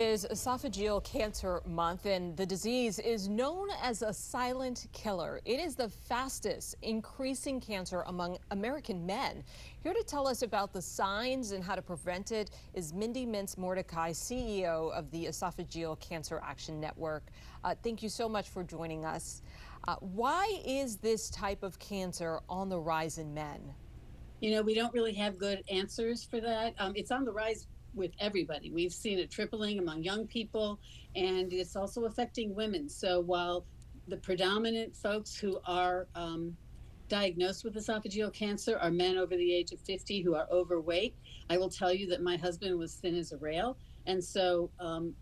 Is Esophageal Cancer Month, and the disease is known as a silent killer. It is the fastest increasing cancer among American men. Here to tell us about the signs and how to prevent it is Mindy Mintz Mordecai, CEO of the Esophageal Cancer Action Network. Thank you so much for joining us. Why is this type of cancer on the rise in men? We don't really have good answers for that. It's on the rise with everybody. We've seen a tripling among young people, and it's also affecting women. So while the predominant folks who are diagnosed with esophageal cancer are men over the age of 50 who are overweight, I will tell you that my husband was thin as a rail. And so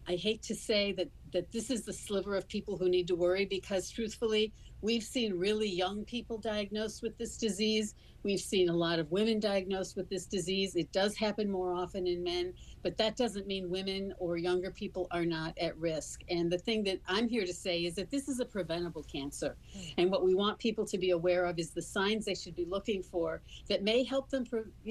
I hate to say that this is the sliver of people who need to worry, because truthfully, we've seen really young people diagnosed with this disease. We've seen a lot of women diagnosed with this disease. It does happen more often in men, but that doesn't mean women or younger people are not at risk. And the thing that I'm here to say is that this is a preventable cancer. And what we want people to be aware of is the signs they should be looking for that may help them,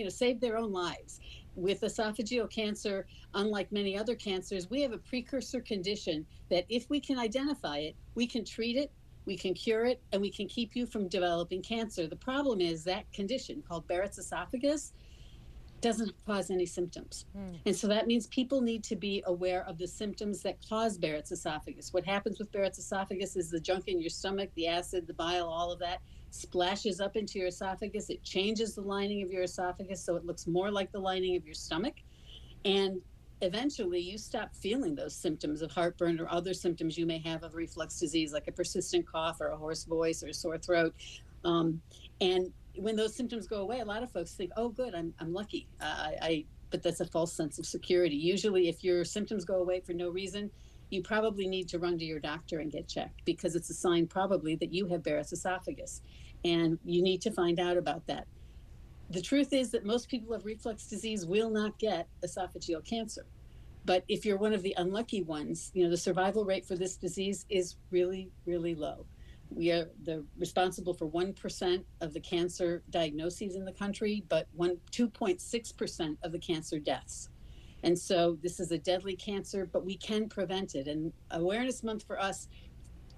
save their own lives. With esophageal cancer, unlike many other cancers, we have a precursor condition that if we can identify it, we can treat it, we can cure it, and we can keep you from developing cancer. The problem is that condition, called Barrett's esophagus, doesn't cause any symptoms. And so that means people need to be aware of the symptoms that cause Barrett's esophagus. What happens with Barrett's esophagus is the junk in your stomach, the acid, the bile, all of that splashes up into your esophagus. It changes the lining of your esophagus so it looks more like the lining of your stomach. And eventually you stop feeling those symptoms of heartburn or other symptoms you may have of reflux disease, like a persistent cough or a hoarse voice or a sore throat. And when those symptoms go away, a lot of folks think, oh, good, I'm lucky. But that's a false sense of security. Usually, if your symptoms go away for no reason, you probably need to run to your doctor and get checked, because it's a sign probably that you have Barrett's esophagus, and you need to find out about that. The truth is that most people with reflux disease will not get esophageal cancer. But if you're one of the unlucky ones, the survival rate for this disease is really, really low. We are responsible for 1% of the cancer diagnoses in the country, but 2.6% of the cancer deaths. And so this is a deadly cancer, but we can prevent it. And Awareness Month for us,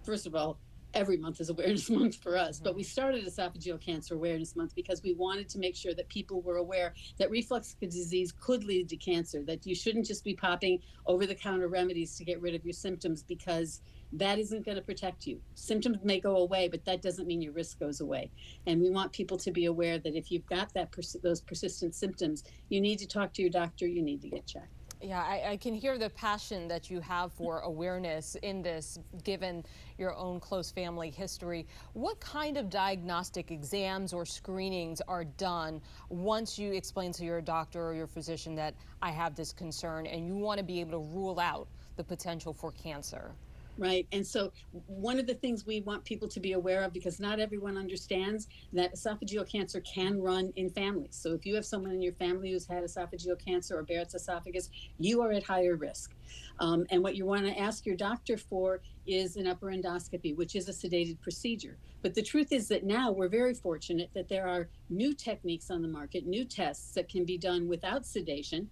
first of all, every month is Awareness Month for us, but we started Esophageal Cancer Awareness Month because we wanted to make sure that people were aware that reflux disease could lead to cancer, that you shouldn't just be popping over-the-counter remedies to get rid of your symptoms, because that isn't going to protect you. Symptoms may go away, but that doesn't mean your risk goes away. And we want people to be aware that if you've got those persistent symptoms, you need to talk to your doctor, you need to get checked. Yeah, I can hear the passion that you have for awareness in this, given your own close family history. What kind of diagnostic exams or screenings are done once you explain to your doctor or your physician that I have this concern and you want to be able to rule out the potential for cancer? Right. And so one of the things we want people to be aware of, because not everyone understands that esophageal cancer can run in families. So if you have someone in your family who's had esophageal cancer or Barrett's esophagus, you are at higher risk. And what you want to ask your doctor for is an upper endoscopy, which is a sedated procedure. But the truth is that now we're very fortunate that there are new techniques on the market, new tests that can be done without sedation,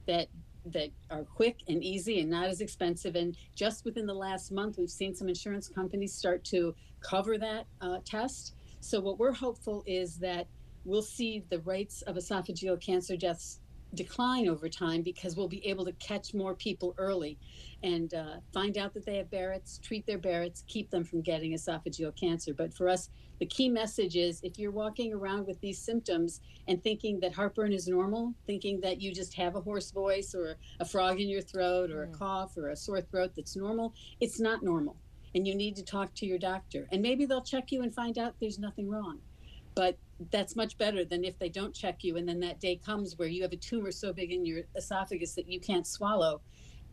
that are quick and easy and not as expensive. And just within the last month, we've seen some insurance companies start to cover that test. So what we're hopeful is that we'll see the rates of esophageal cancer deaths decline over time, because we'll be able to catch more people early and find out that they have Barrett's, treat their Barrett's, keep them from getting esophageal cancer. But for us, the key message is, if you're walking around with these symptoms and thinking that heartburn is normal, thinking that you just have a hoarse voice or a frog in your throat or a cough or a sore throat that's normal, it's not normal. And you need to talk to your doctor. And maybe they'll check you and find out there's nothing wrong. But that's much better than if they don't check you and then that day comes where you have a tumor so big in your esophagus that you can't swallow.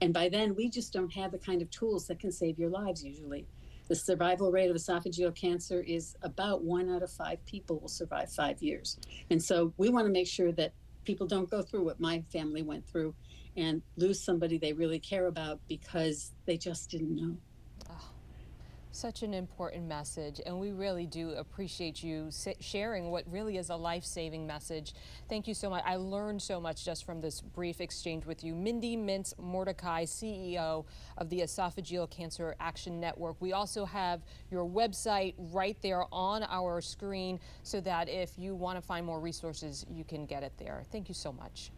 And by then, we just don't have the kind of tools that can save your lives usually. The survival rate of esophageal cancer is about 1 out of 5 people will survive 5 years. And so we want to make sure that people don't go through what my family went through and lose somebody they really care about because they just didn't know. Such an important message, and we really do appreciate you sharing what really is a life-saving message. Thank you so much. I learned so much just from this brief exchange with you. Mindy Mintz Mordecai, CEO of the Esophageal Cancer Action Network. We also have your website right there on our screen so that if you want to find more resources, you can get it there. Thank you so much.